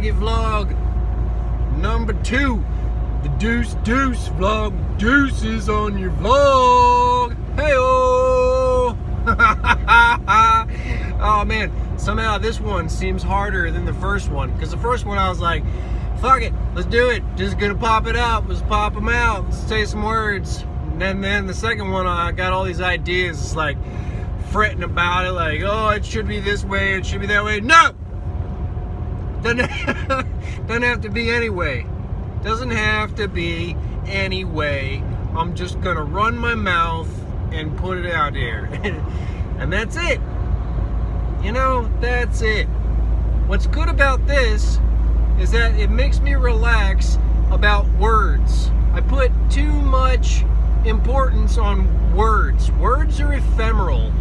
it vlog number 2. The Deuce vlog. Deuces on your vlog. Hey-oh! Oh man, somehow this one seems harder than the first one. Because the first one I was like, fuck it, let's do it. Just gonna pop it out. Let's pop them out. Let's say some words. And then the second one, I got all these ideas. It's like fretting about it, like, oh, it should be this way, it should be that way. No! Doesn't have to be anyway. Doesn't have to be anyway. I'm just gonna run my mouth and put it out there. And that's it. You know, that's it. What's good about this is that it makes me relax about words. I put too much importance on words. Words are ephemeral.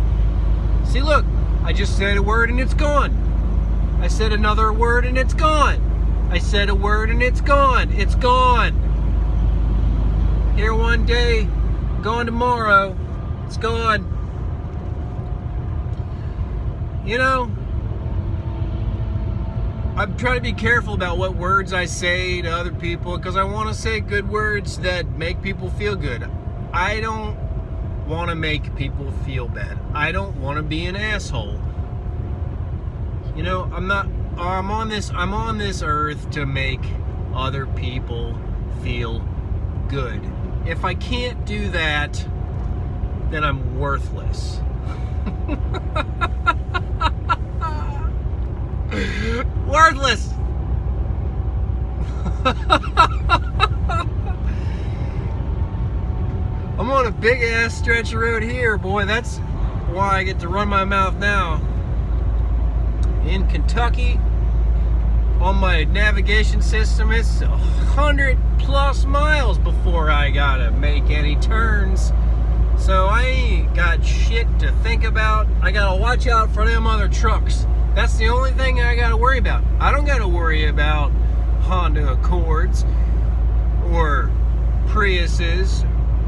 See, look, I just said a word and it's gone. I said another word and it's gone. I said a word and it's gone. It's gone. Here one day, gone tomorrow. It's gone. You know, I'm trying to be careful about what words I say to other people because I want to say good words that make people feel good. I don't want to make people feel bad. I don't want to be an asshole. You know, I'm on this earth to make other people feel good. If I can't do that, then I'm worthless. Worthless. I'm on a big ass stretch of road here, boy. That's why I get to run my mouth now. In Kentucky, on my navigation system, it's 100+ miles before I gotta make any turns. So I ain't got shit to think about. I gotta watch out for them other trucks. That's the only thing I gotta worry about. I don't gotta worry about Honda Accords or Priuses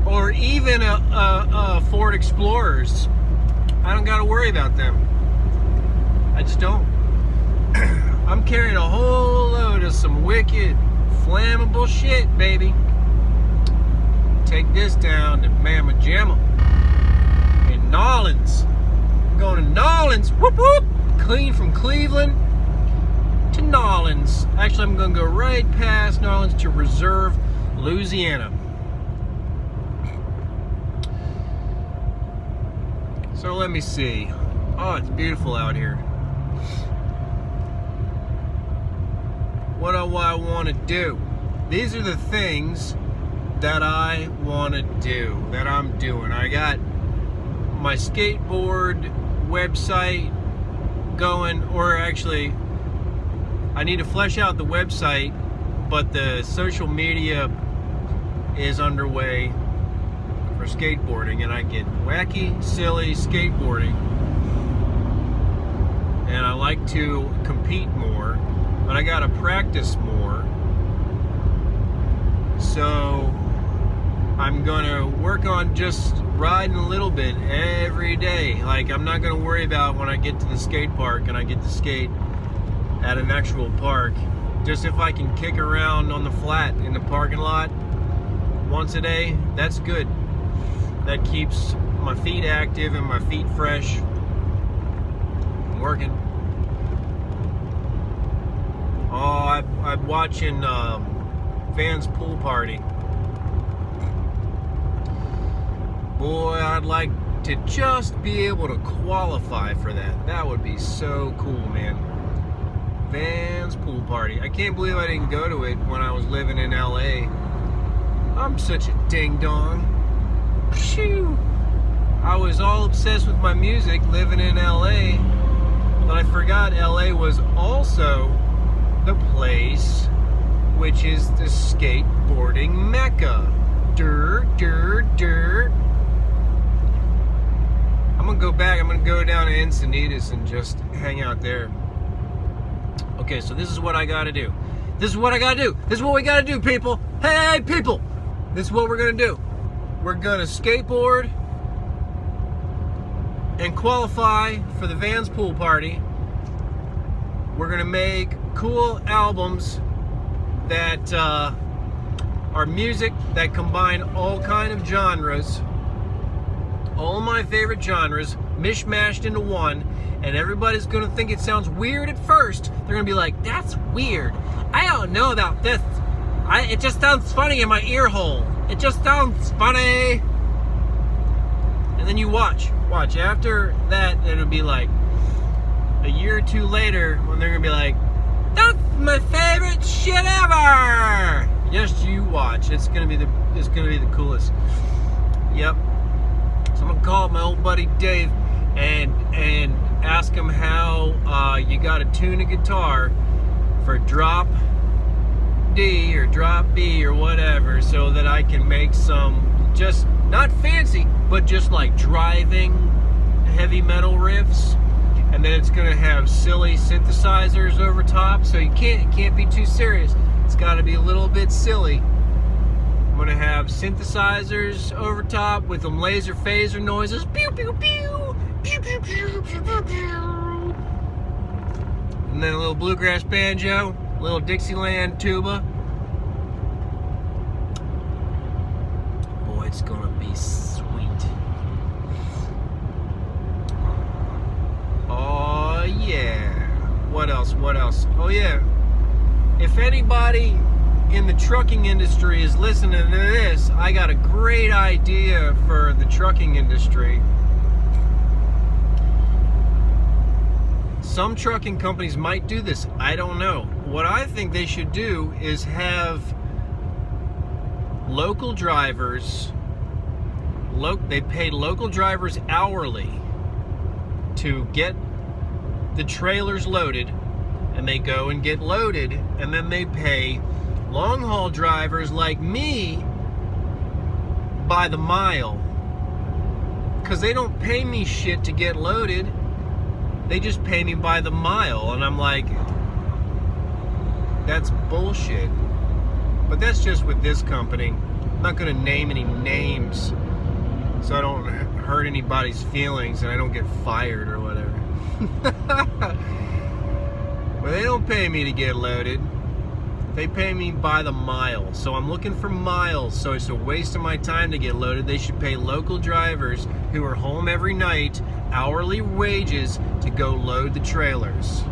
or even a Ford Explorers. I don't gotta worry about them. I just don't. I'm carrying a whole load of some wicked, flammable shit, baby. Take this down to Mamma Jamma in Nolens. I'm going to Nolens. Whoop whoop. Clean from Cleveland to Nolens. Actually, I'm going to go right past Nolens to Reserve, Louisiana. So let me see. Oh, it's beautiful out here. What do I want to do? These are the things that I want to do, that I'm doing. I got my skateboard website going, or actually, I need to flesh out the website, but the social media is underway for skateboarding, and I get wacky, silly skateboarding, and I like to compete more, but I gotta practice more. So I'm gonna work on just riding a little bit every day. Like, I'm not gonna worry about when I get to the skate park and I get to skate at an actual park. Just if I can kick around on the flat in the parking lot once a day, that's good. That keeps my feet active and my feet fresh. I'm working. Oh, I'm watching Van's pool party. Boy, I'd like to just be able to qualify for that. That would be so cool, man. Van's pool party. I can't believe I didn't go to it when I was living in LA. I'm such a ding-dong. Phew. I was all obsessed with my music living in LA, but I forgot LA was also the place which is the skateboarding mecca. I'm gonna go back. I'm gonna go down to Encinitas and just hang out there. Okay, so this is what I gotta do. This is what I gotta do. This is what we gotta do, people. Hey, people! This is what we're gonna do. We're gonna skateboard and qualify for the Vans pool party. We're gonna make cool albums that are music that combine all kind of genres, all my favorite genres, mishmashed into one, and everybody's gonna think it sounds weird at first. They're gonna be like, that's weird. I don't know about this. It just sounds funny in my ear hole. It just sounds funny. And then you watch. After that, it'll be like a year or two later when they're gonna be like, that's my favorite shit ever. Just you watch. It's gonna be the coolest. Yep. So I'm gonna call my old buddy Dave and ask him how you gotta tune a guitar for drop D or drop B or whatever, so that I can make some, just not fancy, but just like driving heavy metal riffs. And then it's gonna have silly synthesizers over top, so it can't be too serious. It's gotta be a little bit silly. I'm gonna have synthesizers over top with them laser phaser noises. Pew pew pew, pew pew pew pew pew pew. And then a little bluegrass banjo, a little Dixieland tuba. Boy, it's gonna be sweet. Oh yeah. What else? Oh yeah. If anybody in the trucking industry is listening to this, I got a great idea for the trucking industry. Some trucking companies might do this. I don't know. What I think they should do is have local drivers, they pay local drivers hourly to get the trailers loaded, and they go and get loaded, and then they pay long haul drivers like me by the mile, because they don't pay me shit to get loaded. They just pay me by the mile. And I'm like, that's bullshit. But that's just with this company. I'm not gonna name any names so I don't hurt anybody's feelings and I don't get fired or whatever. But they don't pay me to get loaded. They pay me by the mile. So I'm looking for miles, so it's a waste of my time to get loaded. They should pay local drivers who are home every night hourly wages to go load the trailers.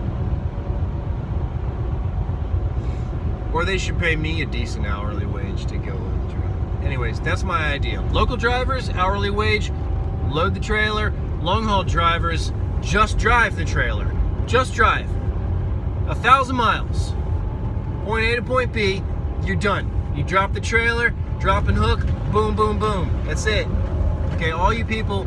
Or they should pay me a decent hourly wage to go load the trailer. Anyways, that's my idea. Local drivers, hourly wage, load the trailer. Long haul drivers, just drive the trailer. Just drive. 1,000 miles. Point A to point B, you're done. You drop the trailer, drop and hook, boom, boom, boom. That's it. Okay, all you people,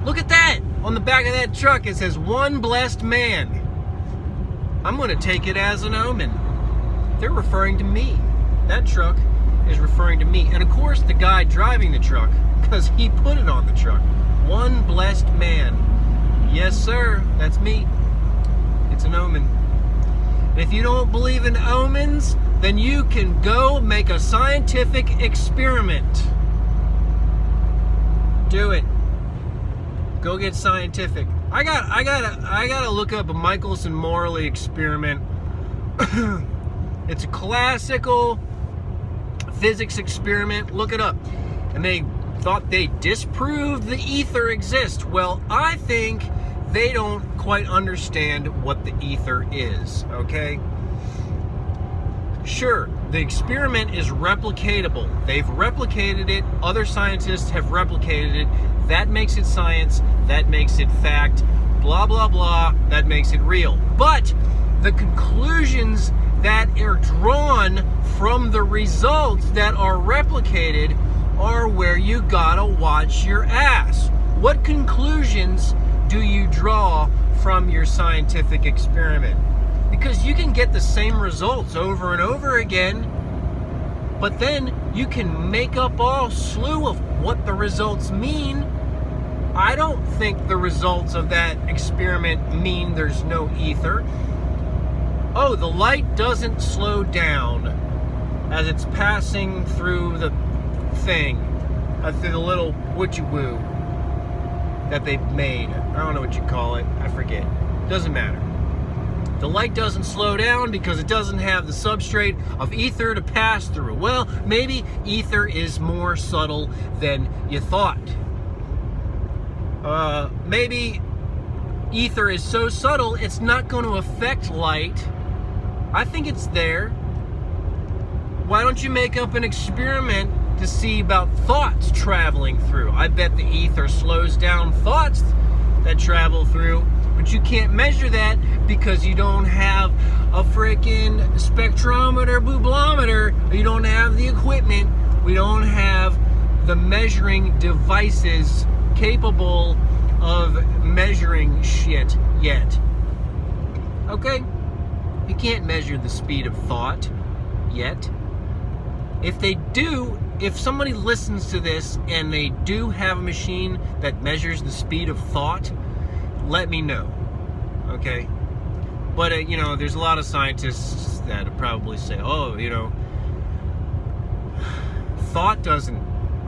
look at that! On the back of that truck, it says, one blessed man. I'm gonna take it as an omen. They're referring to me. That truck is referring to me. And of course, the guy driving the truck, because he put it on the truck. One blessed man. Yes, sir, that's me. It's an omen. And if you don't believe in omens, then you can go make a scientific experiment. Do it. Go get scientific. I gotta look up a Michelson-Morley experiment. It's a classical physics experiment. Look it up. And they thought they disproved the ether exists. Well, I think they don't quite understand what the ether is, okay? Sure, the experiment is replicatable. They've replicated it. Other scientists have replicated it. That makes it science. That makes it fact. Blah, blah, blah. That makes it real. But the conclusions that are drawn from the results that are replicated are where you gotta watch your ass. What conclusions do you draw from your scientific experiment? Because you can get the same results over and over again, but then you can make up all slew of what the results mean. I don't think the results of that experiment mean there's no ether. Oh, the light doesn't slow down as it's passing through the thing, through the little witchy-woo that they've made. I don't know what you call it. I forget. Doesn't matter. The light doesn't slow down because it doesn't have the substrate of ether to pass through. Well, maybe ether is more subtle than you thought. Maybe ether is so subtle it's not going to affect light. I think it's there. Why don't you make up an experiment to see about thoughts traveling through? I bet the ether slows down thoughts that travel through, but you can't measure that because you don't have a freaking spectrometer, bublometer. You don't have the equipment. We don't have the measuring devices capable of measuring shit yet. Okay? You can't measure the speed of thought yet. If they do, if somebody listens to this and they do have a machine that measures the speed of thought, let me know. Okay? But, there's a lot of scientists that probably say, thought doesn't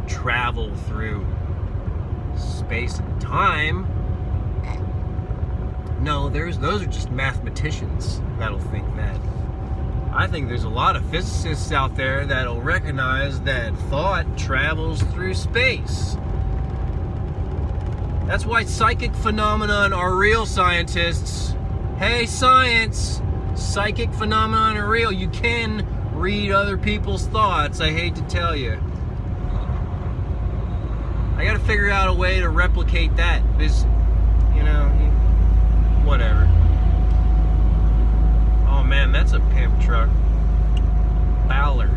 travel through space and time. No, those are just mathematicians that'll think that. I think there's a lot of physicists out there that'll recognize that thought travels through space. That's why psychic phenomenon are real, scientists. Hey, science! Psychic phenomenon are real. You can read other people's thoughts, I hate to tell you. I gotta figure out a way to replicate that. Whatever. Oh man, that's a pimp truck. Ballard.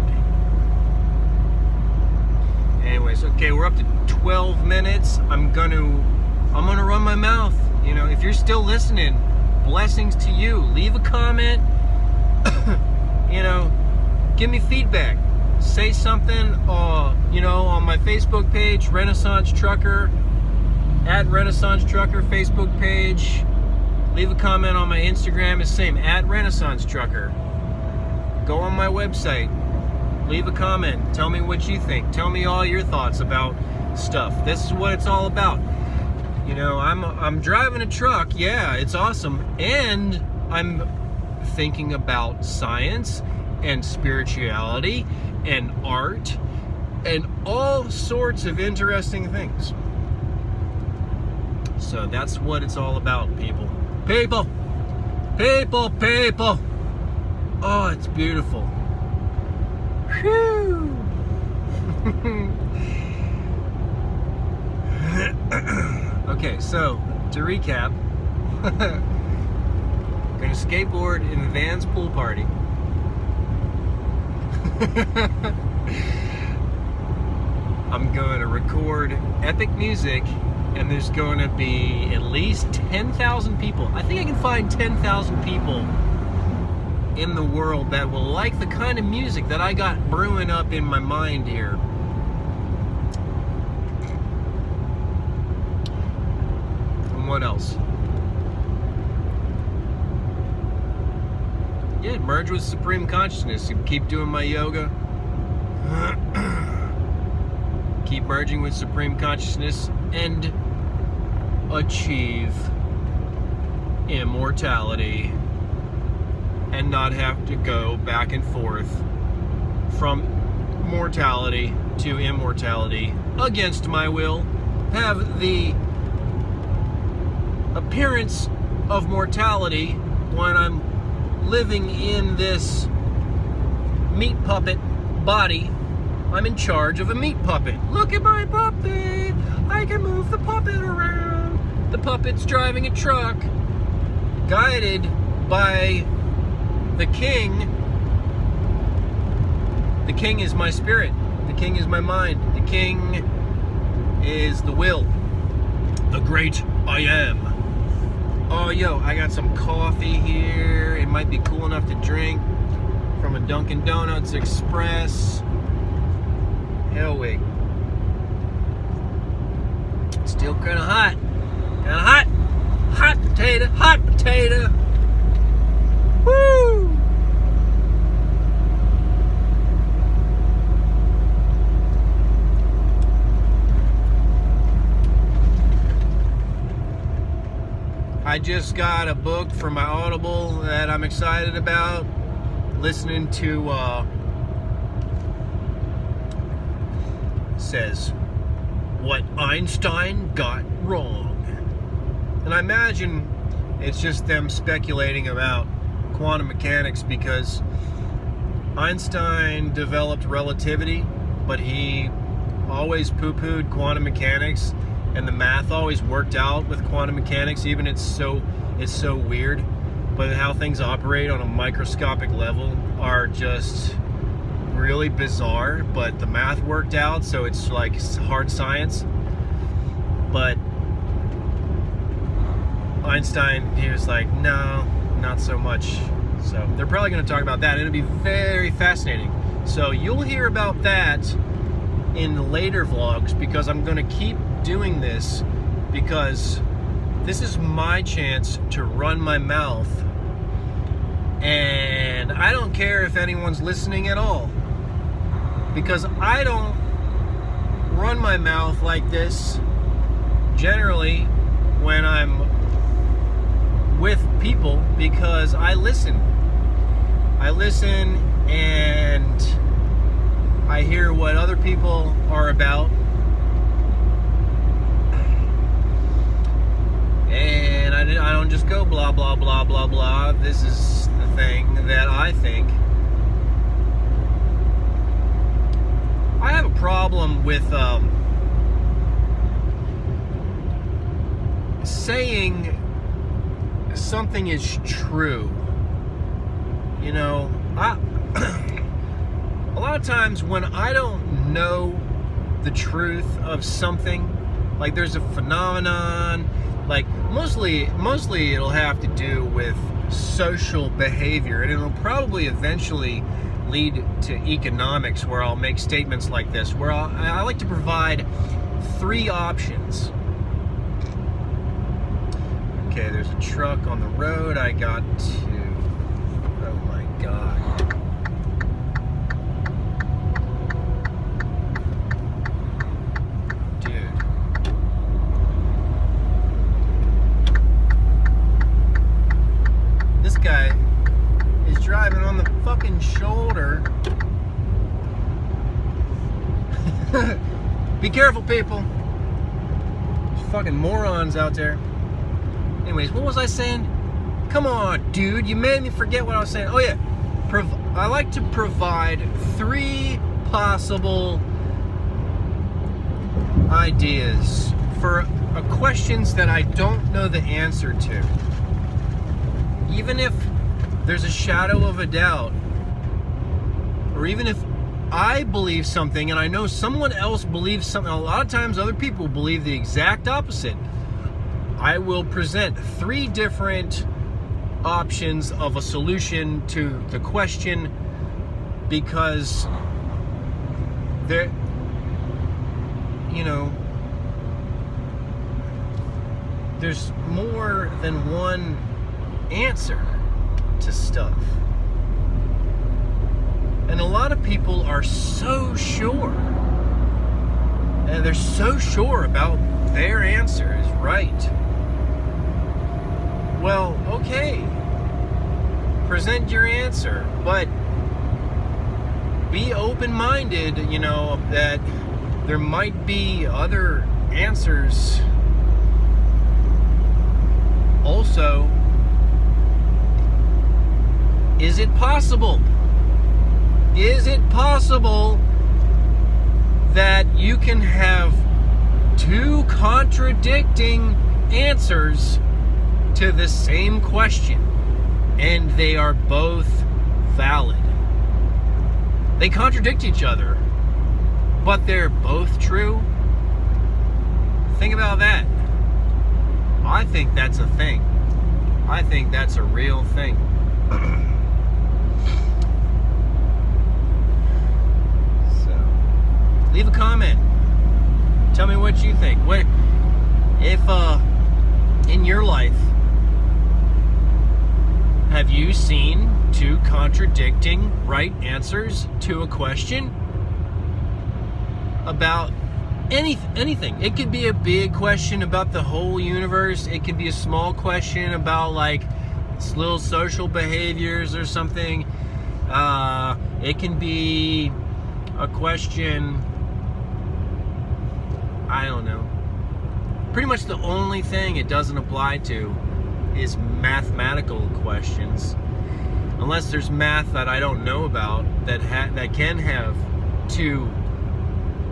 Anyways, okay, we're up to 12 minutes. I'm gonna run my mouth. If you're still listening, blessings to you. Leave a comment. Give me feedback. Say something, on my Facebook page, Renaissance Trucker, at Renaissance Trucker Facebook page. Leave a comment on my Instagram, it's the same, at Renaissance Trucker. Go on my website. Leave a comment. Tell me what you think. Tell me all your thoughts about stuff. This is what it's all about. I'm driving a truck. Yeah, it's awesome. And I'm thinking about science and spirituality and art and all sorts of interesting things. So that's what it's all about, people. People! Oh, it's beautiful. Whew! Okay, so to recap, I'm gonna skateboard in the Vans pool party. I'm going to record epic music, and there's going to be at least 10,000 people. I think I can find 10,000 people in the world that will like the kind of music that I got brewing up in my mind here. And what else? Yeah, merge with Supreme Consciousness. Keep doing my yoga. Keep merging with Supreme Consciousness and achieve immortality and not have to go back and forth from mortality to immortality against my will. Have the appearance of mortality when I'm living in this meat puppet body. I'm in charge of a meat puppet. Look at my puppet! I can move the puppet around. The puppet's driving a truck, guided by the king. The king is my spirit. The king is my mind. The king is the will. The great I am. Oh, yo, I got some coffee here. It might be cool enough to drink from a Dunkin' Donuts Express. Hellwig. Still kind of hot. Kind of hot. Hot potato. Hot potato. Woo! I just got a book for my Audible that I'm excited about. Listening to, says, What Einstein Got Wrong. And I imagine it's just them speculating about quantum mechanics, because Einstein developed relativity, but he always poo-pooed quantum mechanics, and the math always worked out with quantum mechanics, even it's so weird. But how things operate on a microscopic level are just really bizarre, but the math worked out, so it's like hard science. But Einstein, he was like, no, not so much. So they're probably going to talk about that, and it'll be very fascinating. So you'll hear about that in later vlogs, because I'm going to keep doing this, because this is my chance to run my mouth, and I don't care if anyone's listening at all, because I don't run my mouth like this generally when I'm with people, because I listen and I hear what other people are about, and I don't just go blah blah blah blah blah. This is the thing that I think. I have a problem with saying something is true. You know, a lot of times when I don't know the truth of something, like there's a phenomenon, like mostly it'll have to do with social behavior, and it'll probably eventually lead to economics, where I'll make statements like this, where I like to provide 3 options. Okay, there's a truck on the road. I got to... Oh my God. Dude. This guy is driving on the fucking shoulder. Be careful, people. There's fucking morons out there. Anyways, what was I saying? Come on, dude. You made me forget what I was saying. Oh, yeah. I like to provide 3 possible ideas for questions that I don't know the answer to. Even if there's a shadow of a doubt, or even if I believe something and I know someone else believes something, a lot of times other people believe the exact opposite. I will present 3 different options of a solution to the question, because there, you know, there's more than one answer to stuff. And a lot of people are so sure, and they're so sure about their answer is right. Well, okay, present your answer, but be open-minded, you know, that there might be other answers. Also, is it possible? Is it possible that you can have 2 contradicting answers to the same question, and they are both valid? They contradict each other, but they're both true? Think about that. I think that's a thing. I think that's a real thing. So, leave a comment. Tell me what you think. What if in your life, have you seen 2 contradicting right answers to a question about anything. It could be a big question about the whole universe. It could be a small question about like little social behaviors or something. It can be a question, I don't know. Pretty much the only thing it doesn't apply to is mathematical questions. Unless there's math that I don't know about that can have two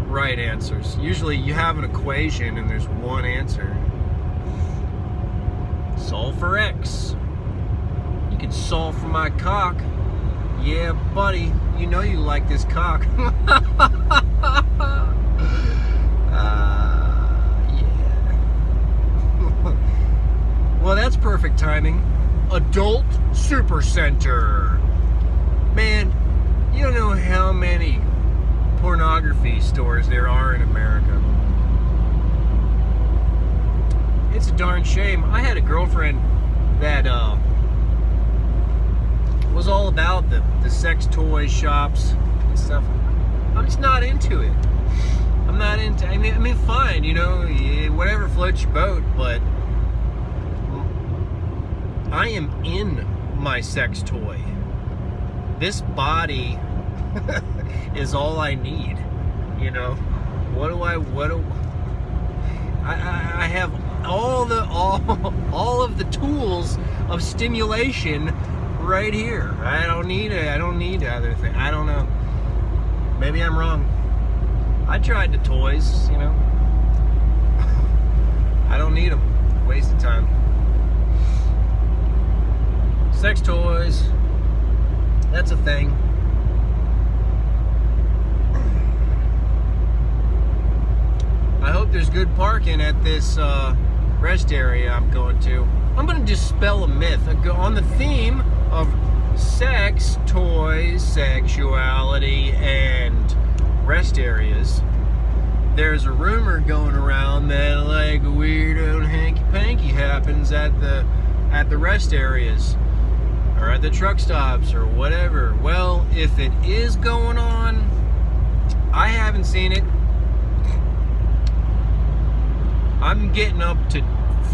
right answers. Usually you have an equation and there's one answer. Solve for X. You can solve for my cock. Yeah, buddy, you know you like this cock. Well, that's perfect timing. Adult Supercenter. Man, you don't know how many pornography stores there are in America. It's a darn shame. I had a girlfriend that was all about the sex toy shops and stuff. I'm just not into it. I'm not into. I mean, fine, you know, whatever floats your boat, but I am in my sex toy. This body is all I need. You know, I have all of the tools of stimulation right here. I don't need other things. I don't know. Maybe I'm wrong. I tried the toys, you know. I don't need them. Waste of time. Sex toys. That's a thing. I hope there's good parking at this rest area I'm going to. I'm going to dispel a myth. On the theme of sex, toys, sexuality, and rest areas, there's a rumor going around that like a weirdo hanky-panky happens at the rest areas or at the truck stops or whatever. Well, if it is going on, I haven't seen it. I'm getting up to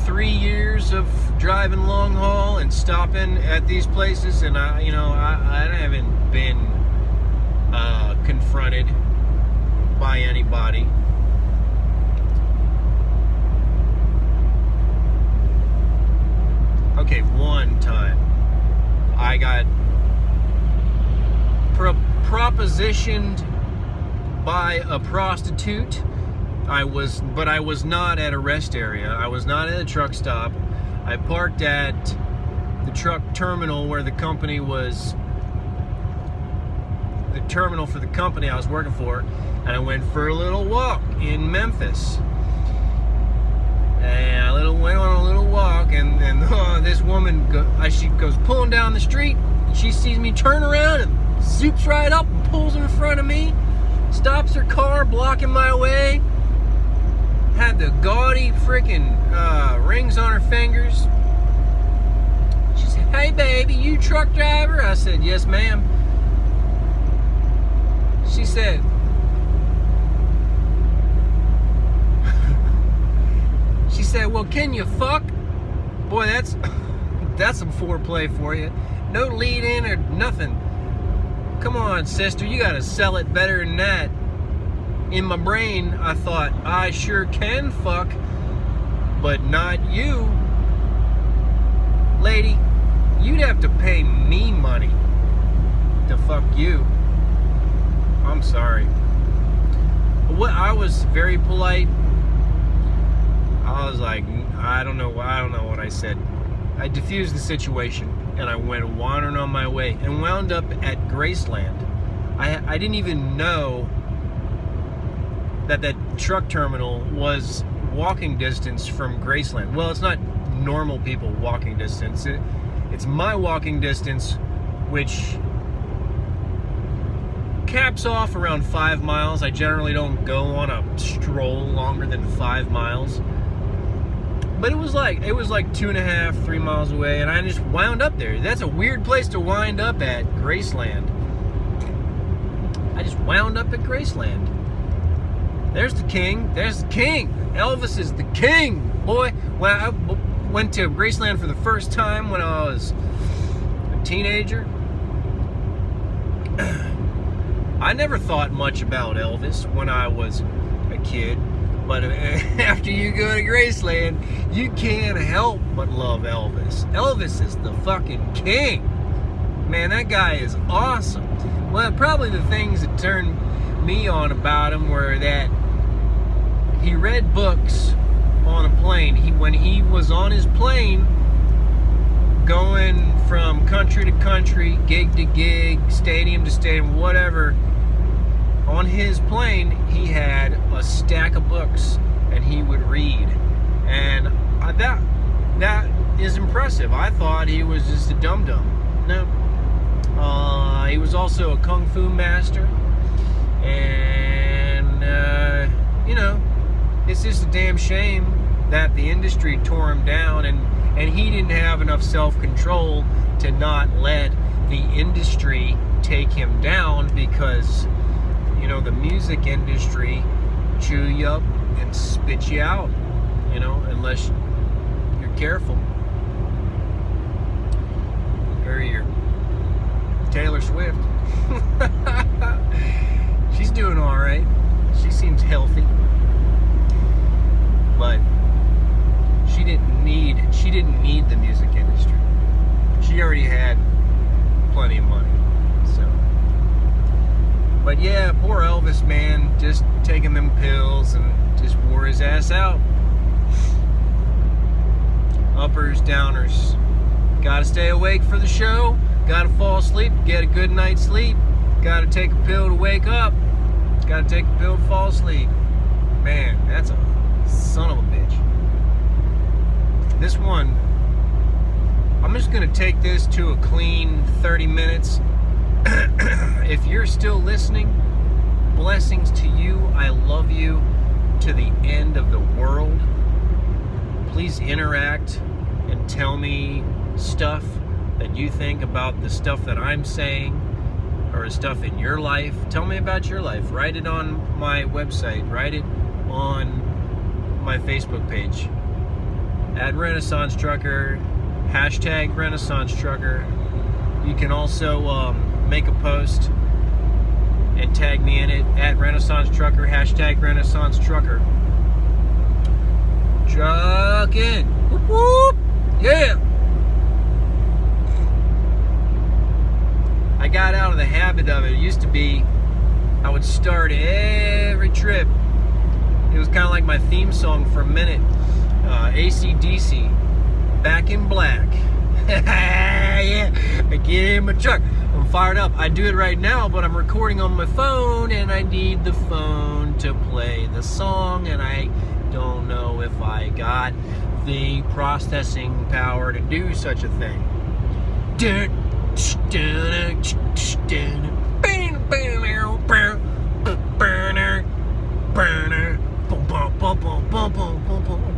3 years of driving long haul and stopping at these places, and I haven't been confronted by anybody. Okay, one time I got propositioned by a prostitute. I was not at a rest area. I was not at a truck stop. I parked at the truck terminal where the company was, the terminal for the company I was working for, and I went for a little walk in Memphis. And I went on a little walk, and this woman, she goes pulling down the street. She sees me turn around and zoops right up and pulls in front of me, stops her car, blocking my way. Had the gaudy freaking rings on her fingers. She said, "Hey baby, you truck driver?" I said, "Yes ma'am." She said, "Well, can you fuck?" Boy, that's some foreplay for you. No lead in or nothing. Come on, sister, you gotta sell it better than that. In my brain, I thought, I sure can fuck, but not you. Lady, you'd have to pay me money to fuck you. I'm sorry. I was very polite. I was like, I don't know what I said. I diffused the situation, and I went wandering on my way and wound up at Graceland. I didn't even know that truck terminal was walking distance from Graceland. Well, it's not normal people walking distance. It's my walking distance, which caps off around 5 miles. I generally don't go on a stroll longer than 5 miles. But it was like 2.5, 3 miles away, and I just wound up there. That's a weird place to wind up at, Graceland. I just wound up at Graceland. There's the king. There's the king. Elvis is the king, boy. When I went to Graceland for the first time when I was a teenager, I never thought much about Elvis when I was a kid. But after you go to Graceland, you can't help but love Elvis. Elvis is the fucking king. Man, that guy is awesome. Well, probably the things that turned me on about him were that he read books on a plane. When he was on his plane, going from country to country, gig to gig, stadium to stadium, whatever, on his plane, he had a stack of books, and he would read. And that is impressive. I thought he was just a dum-dum. No. He was also a kung fu master. And, you know, it's just a damn shame that the industry tore him down, and he didn't have enough self-control to not let the industry take him down, because, you know, the music industry chew you up and spit you out, you know, unless you're careful. Or you're Taylor Swift. She's doing all right. She seems healthy. But she didn't need the music industry. She already had plenty of money. So, but yeah, poor Elvis, man, just taking them pills and just wore his ass out. Uppers, downers. Gotta stay awake for the show. Gotta fall asleep, get a good night's sleep. Gotta take a pill to wake up. Gotta take a pill to fall asleep. Man, that's a son of a bitch. This one, I'm just gonna take this to a clean 30 minutes. If you're still listening, blessings to you. I love you to the end of the world. Please interact and tell me stuff that you think about the stuff that I'm saying, or stuff in your life. Tell me about your life. Write it on my website. Write it on my Facebook page. At Renaissance Trucker, hashtag Renaissance Trucker. You can also make a post and tag me in it at Renaissance Trucker, hashtag Renaissance Trucker. Truckin'. Whoop whoop. Yeah. I got out of the habit of it. It used to be I would start every trip. It was kind of like my theme song for a minute. AC/DC, Back in Black. Yeah, I get in my truck. I'm fired up. I do it right now, but I'm recording on my phone, and I need the phone to play the song, and I don't know if I got the processing power to do such a thing.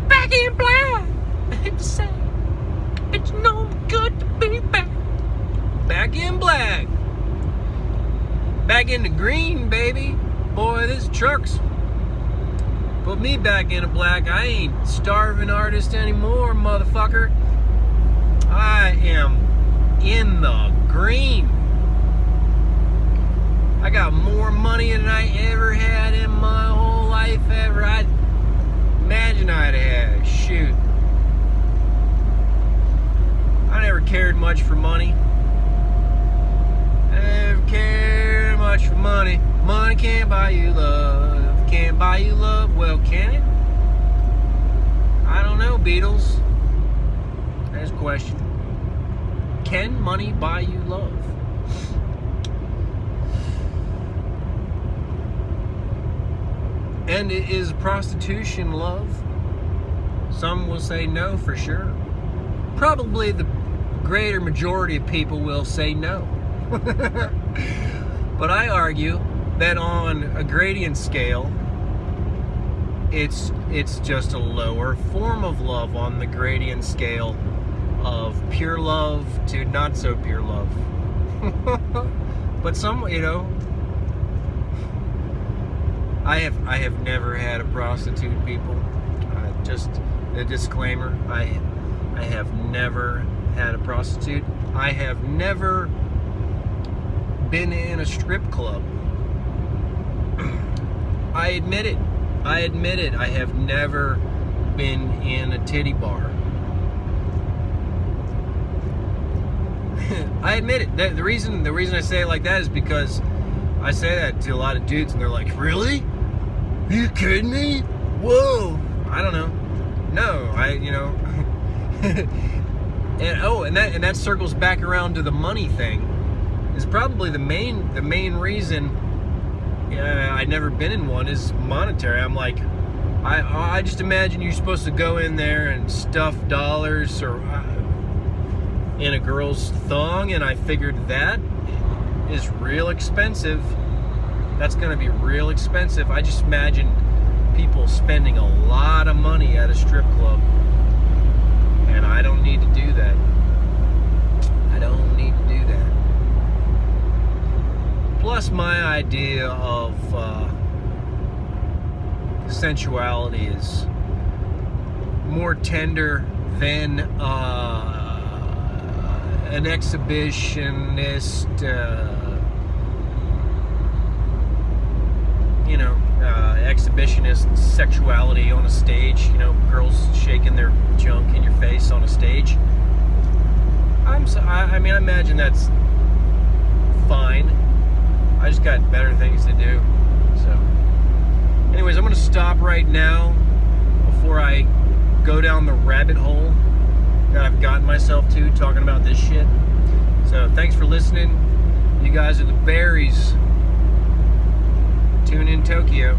Back in black. I hate to say, it's no good to be back. Back in black. Back in the green, baby. Boy, this truck's put me back into black. I ain't starving artist anymore, motherfucker. I am in the green. I got more money than I ever had in my whole life ever. I imagine I'd had. Shoot. I never cared much for money. I never cared much for money. Money can't buy you love. Can't buy you love. Well, can it? I don't know, Beatles. There's a question. Can money buy you love? And is prostitution love? Some will say no for sure. Probably the greater majority of people will say no. But I argue that on a gradient scale, it's just a lower form of love on the gradient scale of pure love to not so pure love. But some, you know, I have never had a prostitute, people. Just a disclaimer. I have never had a prostitute. I have never been in a strip club. I admit it. I have never been in a titty bar. I admit it. The reason I say it like that is because I say that to a lot of dudes and they're like, "Really? Are you kidding me? Whoa!" I don't know. No, and that circles back around to the money thing. Is probably the main reason I'd never been in one is monetary. I'm like, I just imagine you're supposed to go in there and stuff dollars or in a girl's thong, and I figured that is real expensive. That's going to be real expensive. I just imagine people spending a lot of money at a strip club, and I don't need to do that. I don't need to do that. Plus, my idea of sensuality is more tender than an exhibitionist, exhibitionist sexuality on a stage. Girls shaking their junk in your face on a stage. I imagine that's fine. I just got better things to do. So, anyways, I'm going to stop right now before I go down the rabbit hole that I've gotten myself to talking about this shit. So, thanks for listening. You guys are the berries. Tune in, Tokyo.